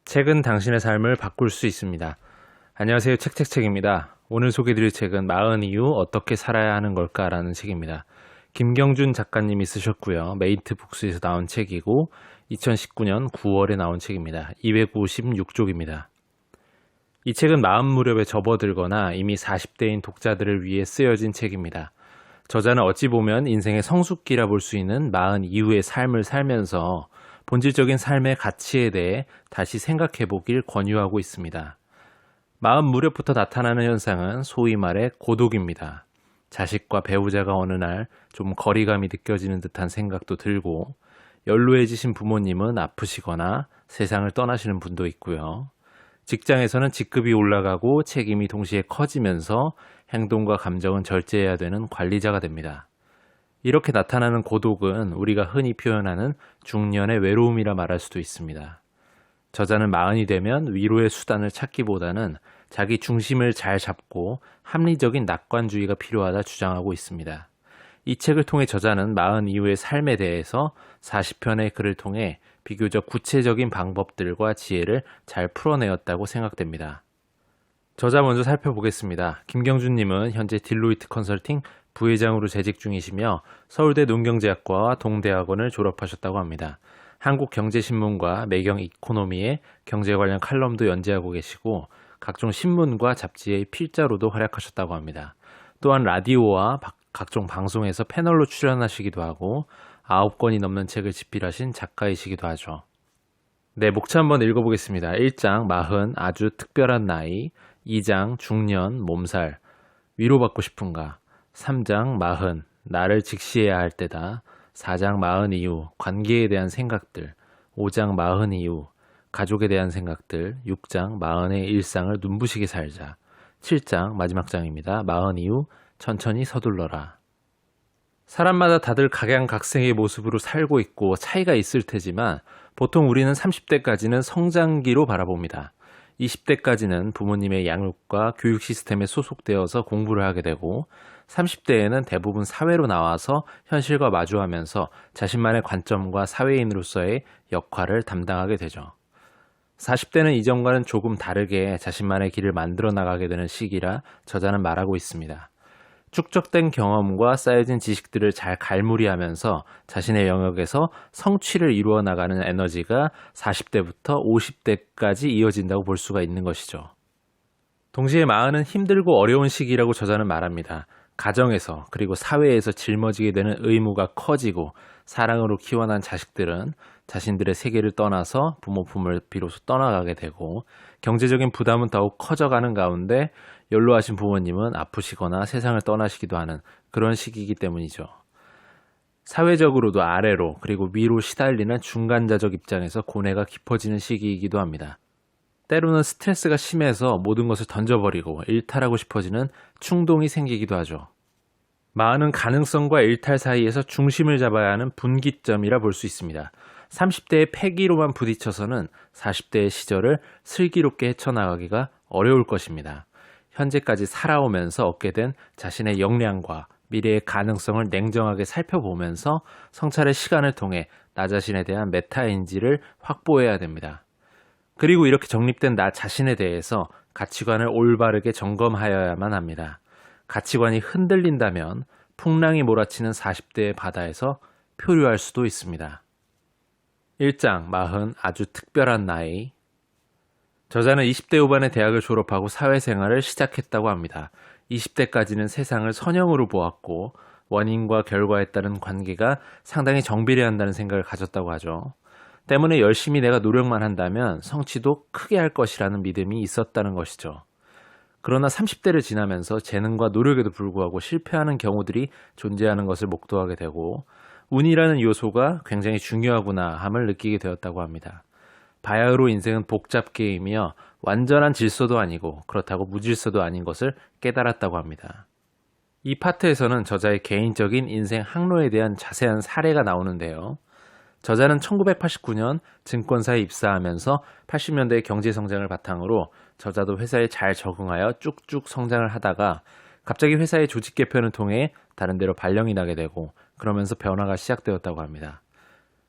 책은 당신의 삶을 바꿀 수 있습니다. 안녕하세요. 책책책입니다. 오늘 소개드릴 책은 40 이유 어떻게 살아야 하는 걸까라는 책입니다. 김경준 작가님이 쓰셨고요. 메이트 북스에서 나온 책이고 2019년 9월에 나온 책입니다. 256쪽입니다. 이 책은 마흔 무렵에 접어들거나 이미 40대인 독자들을 위해 쓰여진 책입니다. 저자는 어찌 보면 인생의 성숙기라 볼 수 있는 40 이후의 삶을 살면서 본질적인 삶의 가치에 대해 다시 생각해 보길 권유하고 있습니다. 마흔 무렵부터 나타나는 현상은 소위 말해 고독입니다. 자식과 배우자가 어느 날 좀 거리감이 느껴지는 듯한 생각도 들고, 연로해지신 부모님은 아프시거나 세상을 떠나시는 분도 있고요. 직장에서는 직급이 올라가고 책임이 동시에 커지면서 행동과 감정은 절제해야 되는 관리자가 됩니다. 이렇게 나타나는 고독은 우리가 흔히 표현하는 중년의 외로움이라 말할 수도 있습니다. 저자는 40이 되면 위로의 수단을 찾기보다는 자기 중심을 잘 잡고 합리적인 낙관주의가 필요하다 주장하고 있습니다. 이 책을 통해 저자는 40 이후의 삶에 대해서 40편의 글을 통해 비교적 구체적인 방법들과 지혜를 잘 풀어내었다고 생각됩니다. 저자 먼저 살펴보겠습니다. 김경준님은 현재 딜로이트 컨설팅 부회장으로 재직 중이시며 서울대 농경제학과와 동대학원을 졸업하셨다고 합니다. 한국경제신문과 매경 이코노미의 경제 관련 칼럼도 연재하고 계시고 각종 신문과 잡지의 필자로도 활약하셨다고 합니다. 또한 라디오와 각종 방송에서 패널로 출연하시기도 하고 9권이 넘는 책을 집필하신 작가이시기도 하죠. 네, 목차 한번 읽어보겠습니다. 1장 40 아주 특별한 나이, 2장 중년 몸살 위로받고 싶은가, 3장 40 나를 직시해야 할 때다, 4장 40 이후 관계에 대한 생각들, 5장 40 이후 가족에 대한 생각들, 6장 40의 일상을 눈부시게 살자, 7장 마지막 장입니다. 40 이후 천천히 서둘러라. 사람마다 다들 각양각색의 모습으로 살고 있고 차이가 있을 테지만 보통 우리는 30대까지는 성장기로 바라봅니다. 20대까지는 부모님의 양육과 교육 시스템에 소속되어서 공부를 하게 되고 30대에는 대부분 사회로 나와서 현실과 마주하면서 자신만의 관점과 사회인으로서의 역할을 담당하게 되죠. 40대는 이전과는 조금 다르게 자신만의 길을 만들어 나가게 되는 시기라 저자는 말하고 있습니다. 축적된 경험과 쌓여진 지식들을 잘 갈무리하면서 자신의 영역에서 성취를 이루어 나가는 에너지가 40대부터 50대까지 이어진다고 볼 수가 있는 것이죠. 동시에 40은 힘들고 어려운 시기라고 저자는 말합니다. 가정에서 그리고 사회에서 짊어지게 되는 의무가 커지고 사랑으로 키워난 자식들은 자신들의 세계를 떠나서 부모 품을 비로소 떠나가게 되고 경제적인 부담은 더욱 커져가는 가운데 연로하신 부모님은 아프시거나 세상을 떠나시기도 하는 그런 시기이기 때문이죠. 사회적으로도 아래로 그리고 위로 시달리는 중간자적 입장에서 고뇌가 깊어지는 시기이기도 합니다. 때로는 스트레스가 심해서 모든 것을 던져버리고 일탈하고 싶어지는 충동이 생기기도 하죠. 40은 가능성과 일탈 사이에서 중심을 잡아야 하는 분기점이라 볼 수 있습니다. 30대의 패기로만 부딪혀서는 40대의 시절을 슬기롭게 헤쳐나가기가 어려울 것입니다. 현재까지 살아오면서 얻게 된 자신의 역량과 미래의 가능성을 냉정하게 살펴보면서 성찰의 시간을 통해 나 자신에 대한 메타인지를 확보해야 됩니다. 그리고 이렇게 정립된 나 자신에 대해서 가치관을 올바르게 점검하여야만 합니다. 가치관이 흔들린다면 풍랑이 몰아치는 40대의 바다에서 표류할 수도 있습니다. 1장 40 아주 특별한 나이. 저자는 20대 후반에 대학을 졸업하고 사회생활을 시작했다고 합니다. 20대까지는 세상을 선형으로 보았고 원인과 결과에 따른 관계가 상당히 정비례한다는 생각을 가졌다고 하죠. 때문에 열심히 내가 노력만 한다면 성취도 크게 할 것이라는 믿음이 있었다는 것이죠. 그러나 30대를 지나면서 재능과 노력에도 불구하고 실패하는 경우들이 존재하는 것을 목도하게 되고 운이라는 요소가 굉장히 중요하구나 함을 느끼게 되었다고 합니다. 바야흐로 인생은 복잡 게임이며 완전한 질서도 아니고 그렇다고 무질서도 아닌 것을 깨달았다고 합니다. 이 파트에서는 저자의 개인적인 인생 항로에 대한 자세한 사례가 나오는데요. 저자는 1989년 증권사에 입사하면서 80년대의 경제 성장을 바탕으로 저자도 회사에 잘 적응하여 쭉쭉 성장을 하다가 갑자기 회사의 조직 개편을 통해 다른 데로 발령이 나게 되고 그러면서 변화가 시작되었다고 합니다.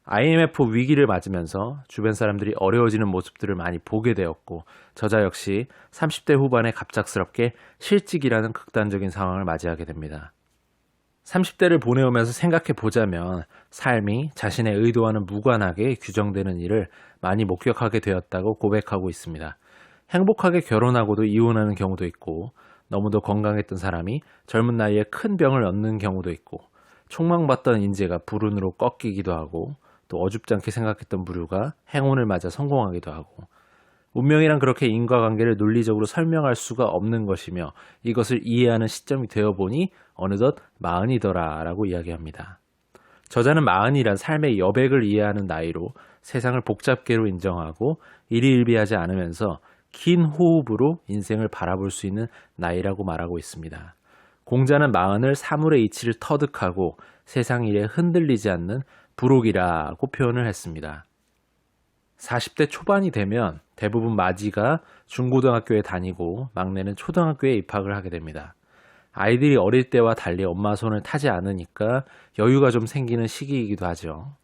IMF 위기를 맞으면서 주변 사람들이 어려워지는 모습들을 많이 보게 되었고 저자 역시 30대 후반에 갑작스럽게 실직이라는 극단적인 상황을 맞이하게 됩니다. 30대를 보내오면서 생각해 보자면 삶이 자신의 의도와는 무관하게 규정되는 일을 많이 목격하게 되었다고 고백하고 있습니다. 행복하게 결혼하고도 이혼하는 경우도 있고 너무도 건강했던 사람이 젊은 나이에 큰 병을 얻는 경우도 있고 촉망받던 인재가 불운으로 꺾이기도 하고 또 어줍지 않게 생각했던 부류가 행운을 맞아 성공하기도 하고 운명이란 그렇게 인과관계를 논리적으로 설명할 수가 없는 것이며 이것을 이해하는 시점이 되어보니 어느덧 마흔이더라 라고 이야기합니다. 저자는 마흔이란 삶의 여백을 이해하는 나이로 세상을 복잡게로 인정하고 일희일비하지 않으면서 긴 호흡으로 인생을 바라볼 수 있는 나이라고 말하고 있습니다. 공자는 마흔을 사물의 이치를 터득하고 세상 일에 흔들리지 않는 부록이라고 표현을 했습니다. 40대 초반이 되면 대부분 마지가 중고등학교에 다니고 막내는 초등학교에 입학을 하게 됩니다. 아이들이 어릴 때와 달리 엄마 손을 타지 않으니까 여유가 좀 생기는 시기이기도 하죠.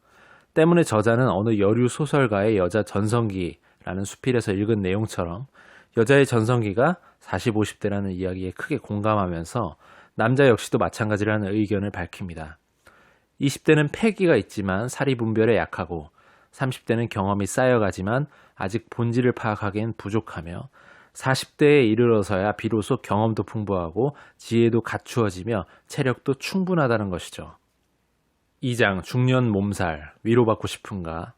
때문에 저자는 어느 여류 소설가의 여자 전성기라는 수필에서 읽은 내용처럼 여자의 전성기가 40, 50대라는 이야기에 크게 공감하면서 남자 역시도 마찬가지라는 의견을 밝힙니다. 20대는 패기가 있지만 사리 분별에 약하고 30대는 경험이 쌓여가지만 아직 본질을 파악하기엔 부족하며 40대에 이르러서야 비로소 경험도 풍부하고 지혜도 갖추어지며 체력도 충분하다는 것이죠. 2장 중년 몸살 위로받고 싶은가?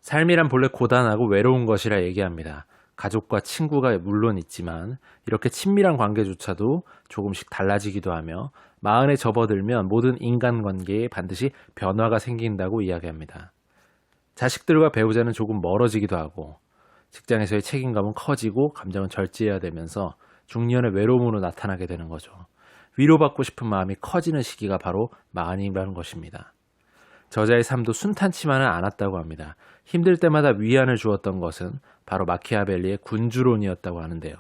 삶이란 본래 고단하고 외로운 것이라 얘기합니다. 가족과 친구가 물론 있지만 이렇게 친밀한 관계조차도 조금씩 달라지기도 하며 마흔에 접어들면 모든 인간관계에 반드시 변화가 생긴다고 이야기합니다. 자식들과 배우자는 조금 멀어지기도 하고 직장에서의 책임감은 커지고 감정은 절제해야 되면서 중년의 외로움으로 나타나게 되는 거죠. 위로받고 싶은 마음이 커지는 시기가 바로 마흔이라는 것입니다. 저자의 삶도 순탄치만은 않았다고 합니다. 힘들 때마다 위안을 주었던 것은 바로 마키아벨리의 군주론이었다고 하는데요.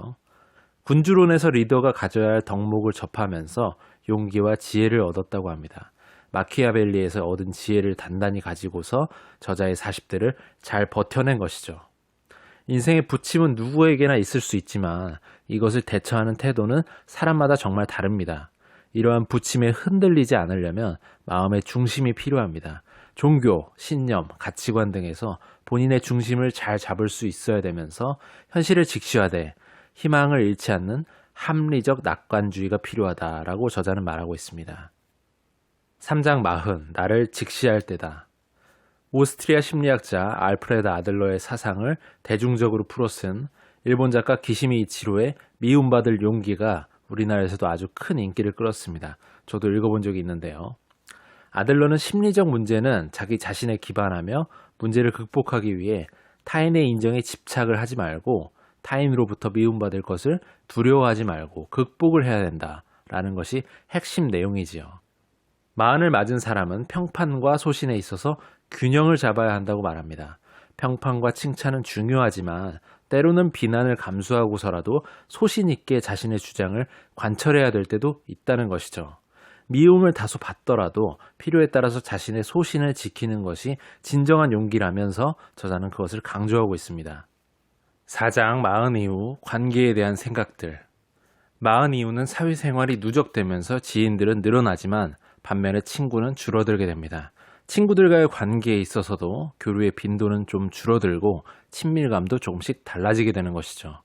군주론에서 리더가 가져야 할 덕목을 접하면서 용기와 지혜를 얻었다고 합니다. 마키아벨리에서 얻은 지혜를 단단히 가지고서 저자의 40대를 잘 버텨낸 것이죠. 인생의 부침은 누구에게나 있을 수 있지만 이것을 대처하는 태도는 사람마다 정말 다릅니다. 이러한 부침에 흔들리지 않으려면 마음의 중심이 필요합니다. 종교, 신념, 가치관 등에서 본인의 중심을 잘 잡을 수 있어야 되면서 현실을 직시하되 희망을 잃지 않는 합리적 낙관주의가 필요하다라고 저자는 말하고 있습니다. 3장 40, 나를 직시할 때다. 오스트리아 심리학자 알프레드 아들러의 사상을 대중적으로 풀어쓴 일본 작가 기시미 이치로의 미움받을 용기가 우리나라에서도 아주 큰 인기를 끌었습니다. 저도 읽어본 적이 있는데요. 아들러는 심리적 문제는 자기 자신에 기반하며 문제를 극복하기 위해 타인의 인정에 집착을 하지 말고 타인으로부터 미움받을 것을 두려워하지 말고 극복을 해야 된다라는 것이 핵심 내용이지요. 마흔을 맞은 사람은 평판과 소신에 있어서 균형을 잡아야 한다고 말합니다. 평판과 칭찬은 중요하지만 때로는 비난을 감수하고서라도 소신 있게 자신의 주장을 관철해야 될 때도 있다는 것이죠. 미움을 다소 받더라도 필요에 따라서 자신의 소신을 지키는 것이 진정한 용기라면서 저자는 그것을 강조하고 있습니다. 4장 40 이후 관계에 대한 생각들. 40 이후는 사회생활이 누적되면서 지인들은 늘어나지만 반면에 친구는 줄어들게 됩니다. 친구들과의 관계에 있어서도 교류의 빈도는 좀 줄어들고 친밀감도 조금씩 달라지게 되는 것이죠.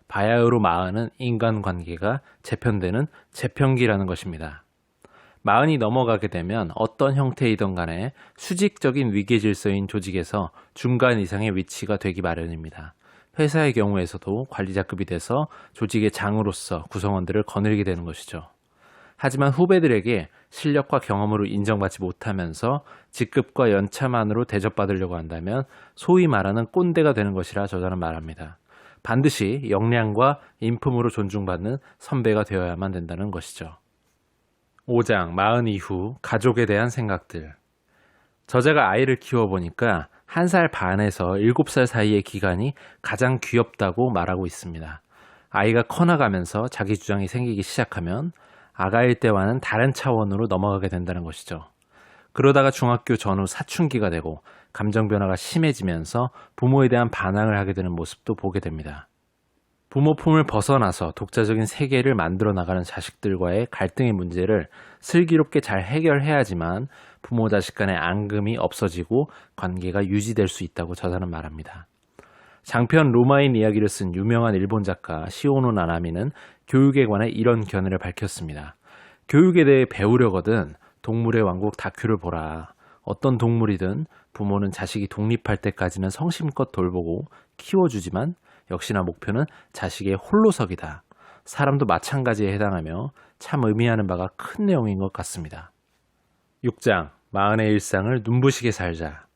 바야흐로 40은 인간관계가 재편되는 재편기라는 것입니다. 40이 넘어가게 되면 어떤 형태이든 간에 수직적인 위계질서인 조직에서 중간 이상의 위치가 되기 마련입니다. 회사의 경우에서도 관리자급이 돼서 조직의 장으로서 구성원들을 거느리게 되는 것이죠. 하지만 후배들에게 실력과 경험으로 인정받지 못하면서 직급과 연차만으로 대접받으려고 한다면 소위 말하는 꼰대가 되는 것이라 저자는 말합니다. 반드시 역량과 인품으로 존중받는 선배가 되어야만 된다는 것이죠. 5장 40 이후 가족에 대한 생각들. 저자가 아이를 키워보니까 1살 반에서 7살 사이의 기간이 가장 귀엽다고 말하고 있습니다. 아이가 커나가면서 자기 주장이 생기기 시작하면 아가일 때와는 다른 차원으로 넘어가게 된다는 것이죠. 그러다가 중학교 전후 사춘기가 되고 감정 변화가 심해지면서 부모에 대한 반항을 하게 되는 모습도 보게 됩니다. 부모 품을 벗어나서 독자적인 세계를 만들어 나가는 자식들과의 갈등의 문제를 슬기롭게 잘 해결해야지만 부모 자식 간의 앙금이 없어지고 관계가 유지될 수 있다고 저자는 말합니다. 장편 로마인 이야기를 쓴 유명한 일본 작가 시오노 나나미는 교육에 관해 이런 견해를 밝혔습니다. 교육에 대해 배우려거든 동물의 왕국 다큐를 보라. 어떤 동물이든 부모는 자식이 독립할 때까지는 성심껏 돌보고 키워주지만 역시나 목표는 자식의 홀로서기다. 사람도 마찬가지에 해당하며 참 의미하는 바가 큰 내용인 것 같습니다. 6장, 마흔의 일상을 눈부시게 살자.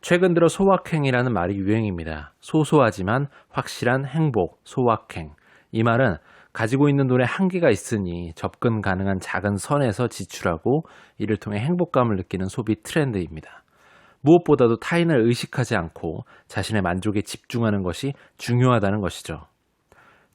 최근 들어 소확행이라는 말이 유행입니다. 소소하지만 확실한 행복, 소확행. 이 말은 가지고 있는 돈에 한계가 있으니 접근 가능한 작은 선에서 지출하고 이를 통해 행복감을 느끼는 소비 트렌드입니다. 무엇보다도 타인을 의식하지 않고 자신의 만족에 집중하는 것이 중요하다는 것이죠.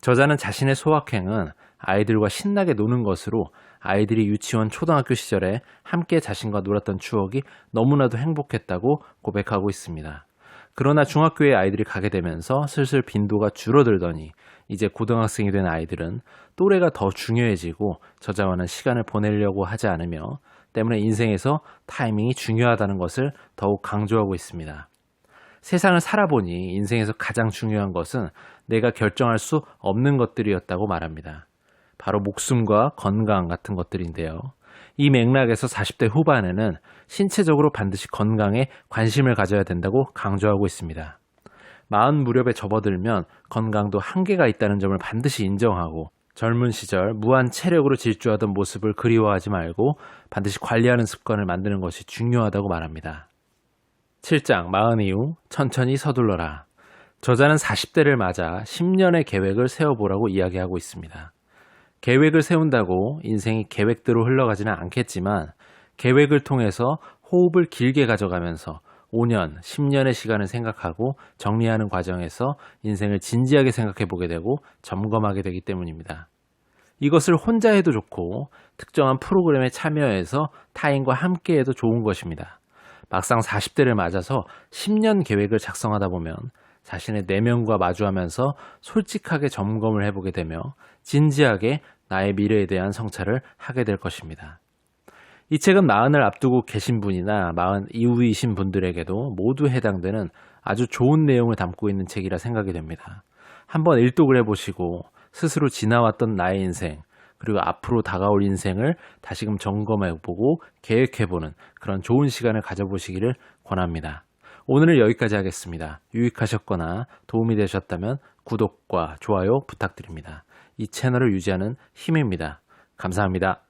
저자는 자신의 소확행은 아이들과 신나게 노는 것으로 아이들이 유치원, 초등학교 시절에 함께 자신과 놀았던 추억이 너무나도 행복했다고 고백하고 있습니다. 그러나 중학교에 아이들이 가게 되면서 슬슬 빈도가 줄어들더니 이제 고등학생이 된 아이들은 또래가 더 중요해지고 저자와는 시간을 보내려고 하지 않으며 때문에 인생에서 타이밍이 중요하다는 것을 더욱 강조하고 있습니다. 세상을 살아보니 인생에서 가장 중요한 것은 내가 결정할 수 없는 것들이었다고 말합니다. 바로 목숨과 건강 같은 것들인데요. 이 맥락에서 40대 후반에는 신체적으로 반드시 건강에 관심을 가져야 된다고 강조하고 있습니다. 40 무렵에 접어들면 건강도 한계가 있다는 점을 반드시 인정하고 젊은 시절 무한 체력으로 질주하던 모습을 그리워하지 말고 반드시 관리하는 습관을 만드는 것이 중요하다고 말합니다. 7장, 40 이후 천천히 서둘러라. 저자는 40대를 맞아 10년의 계획을 세워보라고 이야기하고 있습니다. 계획을 세운다고 인생이 계획대로 흘러가지는 않겠지만 계획을 통해서 호흡을 길게 가져가면서 5년, 10년의 시간을 생각하고 정리하는 과정에서 인생을 진지하게 생각해 보게 되고 점검하게 되기 때문입니다. 이것을 혼자 해도 좋고 특정한 프로그램에 참여해서 타인과 함께 해도 좋은 것입니다. 막상 40대를 맞아서 10년 계획을 작성하다 보면 자신의 내면과 마주하면서 솔직하게 점검을 해보게 되며 진지하게 나의 미래에 대한 성찰을 하게 될 것입니다. 이 책은 40을 앞두고 계신 분이나 40 이후이신 분들에게도 모두 해당되는 아주 좋은 내용을 담고 있는 책이라 생각이 됩니다. 한번 일독을 해보시고 스스로 지나왔던 나의 인생 그리고 앞으로 다가올 인생을 다시금 점검해보고 계획해보는 그런 좋은 시간을 가져보시기를 권합니다. 오늘은 여기까지 하겠습니다. 유익하셨거나 도움이 되셨다면 구독과 좋아요 부탁드립니다. 이 채널을 유지하는 힘입니다. 감사합니다.